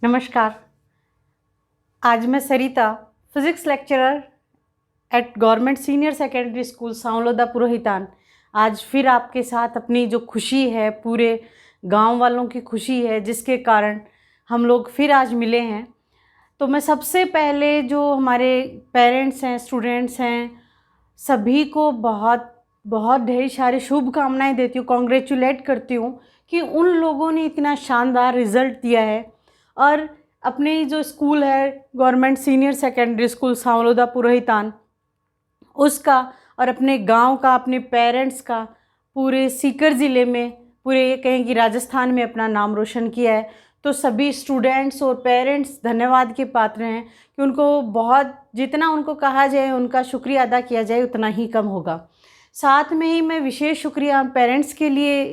नमस्कार। आज मैं Sarita, physics lecturer at government senior secondary school Sanwaloda Purohitan, आज फिर आपके साथ अपनी जो खुशी है, पूरे गांव वालों की खुशी है, जिसके कारण हम लोग फिर आज मिले हैं। तो मैं सबसे पहले जो हमारे पेरेंट्स हैं, स्टूडेंट्स हैं, सभी को बहुत बहुत ढेर सारी शुभकामनाएं देती हूँ, कॉन्ग्रेचुलेट करती हूँ कि उन लोगों ने इतना शानदार रिज़ल्ट दिया है और अपने जो स्कूल है government senior secondary school Sanwaloda Purohitan, उसका और अपने गांव का, अपने पेरेंट्स का, पूरे सीकर ज़िले में, पूरे ये कहें कि राजस्थान में अपना नाम रोशन किया है। तो सभी स्टूडेंट्स और पेरेंट्स धन्यवाद के पात्र हैं कि उनको बहुत, जितना उनको कहा जाए, उनका शुक्रिया अदा किया जाए, उतना ही कम होगा। साथ में ही मैं विशेष शुक्रिया पेरेंट्स के लिए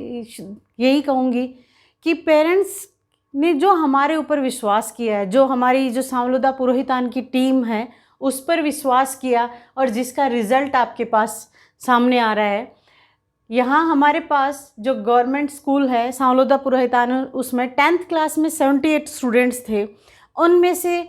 यही कहूँगी कि पेरेंट्स ने जो हमारे ऊपर विश्वास किया है, जो हमारी जो सांवलोदा पुरोहितान की टीम है उस पर विश्वास किया और जिसका रिज़ल्ट आपके पास सामने आ रहा है। यहाँ हमारे पास जो गवर्नमेंट स्कूल है सांवलोदा पुरोहितान, उसमें 10th क्लास में 78 स्टूडेंट्स थे। उनमें से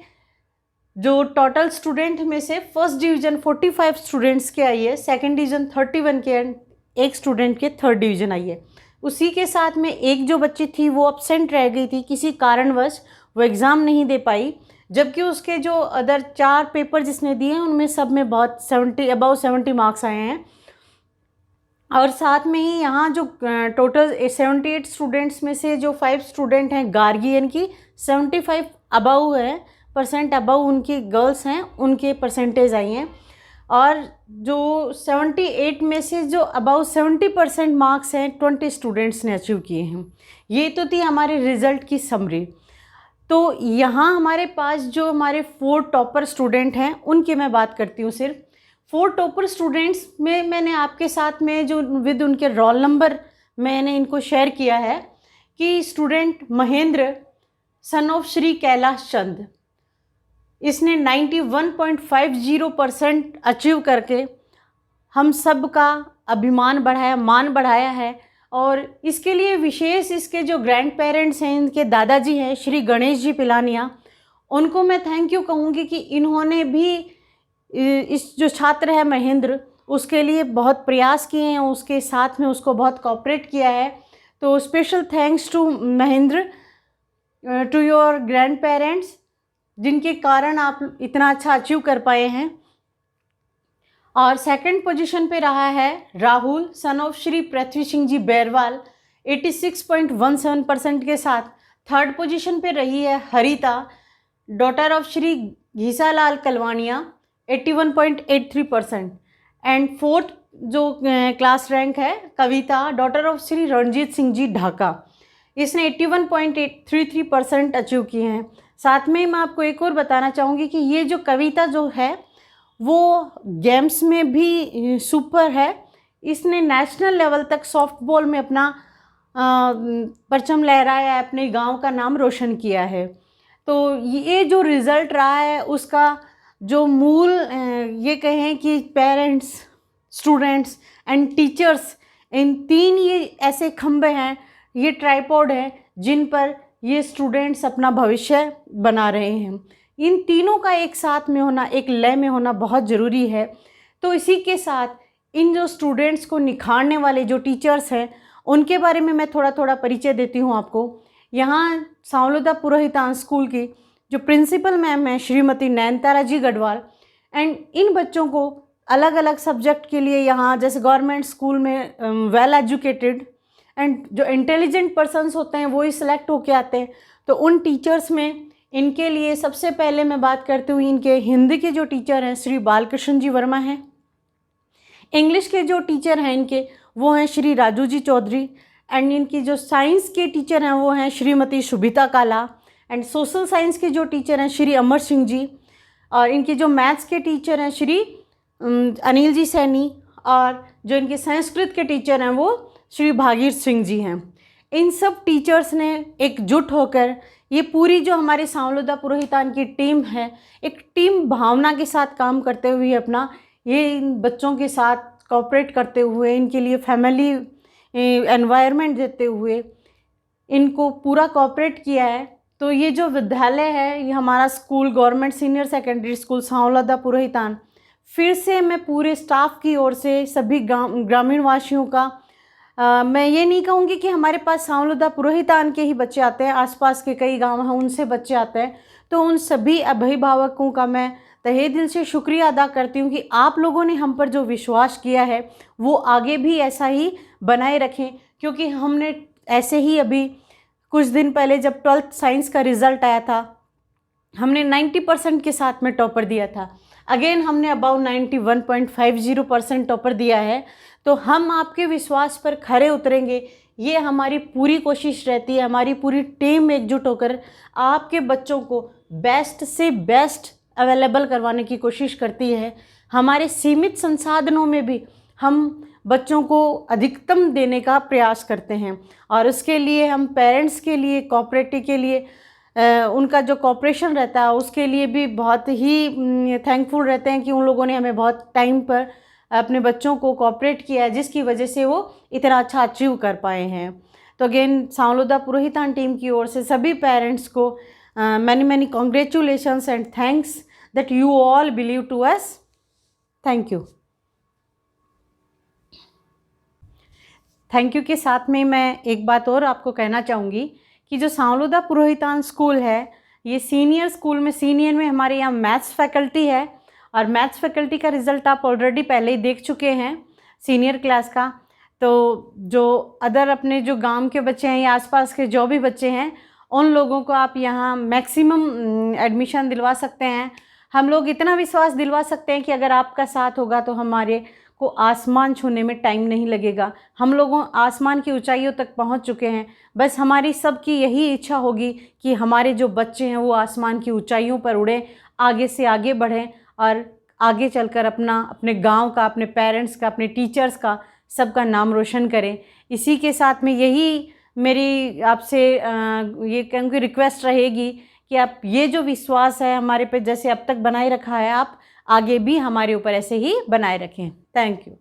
जो टोटल स्टूडेंट में से फर्स्ट डिवीज़न 45 स्टूडेंट्स के आई है, सेकंड डिवीज़न 31 के, एक स्टूडेंट के थर्ड डिवीज़न आई है। उसी के साथ में एक जो बच्ची थी वो अपसेंट रह गई थी, किसी कारणवश वो एग्ज़ाम नहीं दे पाई, जबकि उसके जो अदर 4 पेपर जिसने दिए हैं उनमें सब में बहुत 70 70 मार्क्स आए हैं। और साथ में ही यहाँ जो टोटल 78 स्टूडेंट्स में से जो 5 स्टूडेंट हैं गार्गी, यानी कि 75 अबव है, परसेंट अबव उनकी गर्ल्स हैं, उनके परसेंटेज आई हैं। और जो 78 में से जो अबाउट 70% मार्क्स हैं 20 स्टूडेंट्स ने अचीव किए हैं। ये तो थी हमारे रिज़ल्ट की समरी। तो यहाँ हमारे पास जो हमारे 4 टॉपर स्टूडेंट हैं उनकी मैं बात करती हूँ। सिर्फ 4 टॉपर स्टूडेंट्स में मैंने आपके साथ में जो विद उनके रोल नंबर मैंने इनको शेयर किया है कि student Mahendra son of Shri Kailash Chand, इसने 91.50% अचीव करके हम सब का अभिमान बढ़ाया, मान बढ़ाया है। और इसके लिए विशेष इसके जो ग्रैंड पेरेंट्स हैं, इनके दादाजी हैं श्री गणेश जी पिलानिया, उनको मैं थैंक यू कहूँगी कि इन्होंने भी इस जो छात्र है महेंद्र, उसके लिए बहुत प्रयास किए हैं, उसके साथ में उसको बहुत कोऑपरेट किया है। तो special thanks to Mahendra, to your grandparents, जिनके कारण आप इतना अच्छा अचीव कर पाए हैं। और सेकंड पोजीशन पे रहा है राहुल सन ऑफ श्री पृथ्वी सिंह जी बैरवाल 86.17% के साथ। थर्ड पोजीशन पे रही है Harita daughter of Shri Ghisalal Kalwaniya 81.83%। And fourth जो क्लास रैंक है कविता डॉटर ऑफ श्री रणजीत सिंह जी ढाका, इसने 81.33% अचीव किए हैं। साथ में मैं आपको एक और बताना चाहूँगी कि ये जो कविता जो है वो गेम्स में भी सुपर है। इसने नेशनल लेवल तक सॉफ्टबॉल में अपना परचम लहराया है, अपने गांव का नाम रोशन किया है। तो ये जो रिज़ल्ट रहा है उसका जो मूल ये कहें कि पेरेंट्स, स्टूडेंट्स एंड टीचर्स, इन 3 ये ऐसे खंभे हैं, ये ट्राइपॉड है जिन पर ये स्टूडेंट्स अपना भविष्य बना रहे हैं। इन तीनों का एक साथ में होना, एक लय में होना बहुत ज़रूरी है। तो इसी के साथ इन जो स्टूडेंट्स को निखारने वाले जो टीचर्स हैं उनके बारे में मैं थोड़ा थोड़ा परिचय देती हूँ आपको। यहाँ सांवलोदा पुरोहितान स्कूल की जो प्रिंसिपल मैम है श्रीमती नयनतारा जी गढ़वाल, एंड इन बच्चों को अलग अलग सब्जेक्ट के लिए यहाँ जैसे गवर्नमेंट स्कूल में वेल एजुकेटेड एंड जो इंटेलिजेंट पर्सन्स होते हैं वो ही सिलेक्ट होके आते हैं। तो उन टीचर्स में इनके लिए सबसे पहले मैं बात करती हूँ, इनके हिंदी के जो टीचर हैं श्री बालकृष्ण जी वर्मा हैं। इंग्लिश के जो टीचर हैं इनके वो हैं श्री राजू जी चौधरी। एंड इनकी जो साइंस के टीचर हैं वो हैं श्रीमती शुभिता काला। एंड सोशल साइंस के जो टीचर हैं श्री अमर सिंह जी। और इनके जो मैथ्स के टीचर हैं श्री अनिल जी सैनी। और जो इनके संस्कृत के टीचर हैं वो श्री भागीर सिंह जी हैं। इन सब टीचर्स ने एकजुट होकर ये पूरी जो हमारे सांवलोदा पुरोहितान की टीम है, एक टीम भावना के साथ काम करते हुए अपना ये इन बच्चों के साथ कोऑपरेट करते हुए, इनके लिए फैमिली एनवायरनमेंट देते हुए इनको पूरा कोऑपरेट किया है तो ये जो विद्यालय है, ये हमारा school government senior secondary school Sanwaloda Purohitan, फिर से मैं पूरे स्टाफ की ओर से सभी ग्रामीण वासियों का मैं ये नहीं कहूँगी कि हमारे पास सांवलादा पुरोहितान के ही बच्चे आते हैं, आसपास के कई गांव हैं उनसे बच्चे आते हैं, तो उन सभी अभिभावकों का मैं तहे दिल से शुक्रिया अदा करती हूँ कि आप लोगों ने हम पर जो विश्वास किया है वो आगे भी ऐसा ही बनाए रखें। क्योंकि हमने ऐसे ही अभी कुछ दिन पहले जब 12th साइंस का रिज़ल्ट आया था, हमने 90% के साथ में टॉपर दिया था। अगेन हमने अबाउट 91.50% टॉपर दिया है। तो हम आपके विश्वास पर खरे उतरेंगे, ये हमारी पूरी कोशिश रहती है। हमारी पूरी टीम एकजुट होकर आपके बच्चों को बेस्ट से बेस्ट अवेलेबल करवाने की कोशिश करती है। हमारे सीमित संसाधनों में भी हम बच्चों को अधिकतम देने का प्रयास करते हैं, और उसके लिए हम पेरेंट्स के लिए, कोऑपरेटिव के लिए, उनका जो कोऑपरेशन रहता है उसके लिए भी बहुत ही थैंकफुल रहते हैं कि उन लोगों ने हमें बहुत टाइम पर अपने बच्चों को कोऑपरेट किया है, जिसकी वजह से वो इतना अच्छा अचीव कर पाए हैं। तो अगेन सांवलादा पुरोहितान टीम की ओर से सभी पेरेंट्स को many congratulations and thanks that you all believe to us. Thank you. Thank you के साथ में मैं एक बात और आपको कहना चाहूँगी कि जो सांवलादा पुरोहितान स्कूल है, ये सीनियर स्कूल में, सीनियर में हमारे यहाँ मैथ्स फैकल्टी है, और मैथ्स फैकल्टी का रिज़ल्ट आप ऑलरेडी पहले ही देख चुके हैं सीनियर क्लास का। तो जो अदर अपने जो गांव के बच्चे हैं या आसपास के जो भी बच्चे हैं, उन लोगों को आप यहाँ मैक्सिमम एडमिशन दिलवा सकते हैं। हम लोग इतना विश्वास दिलवा सकते हैं कि अगर आपका साथ होगा तो हमारे को आसमान छूने में टाइम नहीं लगेगा। हम लोगों आसमान की ऊंचाइयों तक पहुंच चुके हैं। बस हमारी सबकी यही इच्छा होगी कि हमारे जो बच्चे हैं वो आसमान की ऊंचाइयों पर उड़ें, आगे से आगे बढ़ें, और आगे चलकर अपने गांव का, अपने पेरेंट्स का, अपने टीचर्स का, सबका नाम रोशन करें। इसी के साथ में यही मेरी आपसे ये कहूँगी रिक्वेस्ट रहेगी कि आप ये जो विश्वास है हमारे पे जैसे अब तक बनाए रखा है, आप आगे भी हमारे ऊपर ऐसे ही बनाए रखें। Thank you.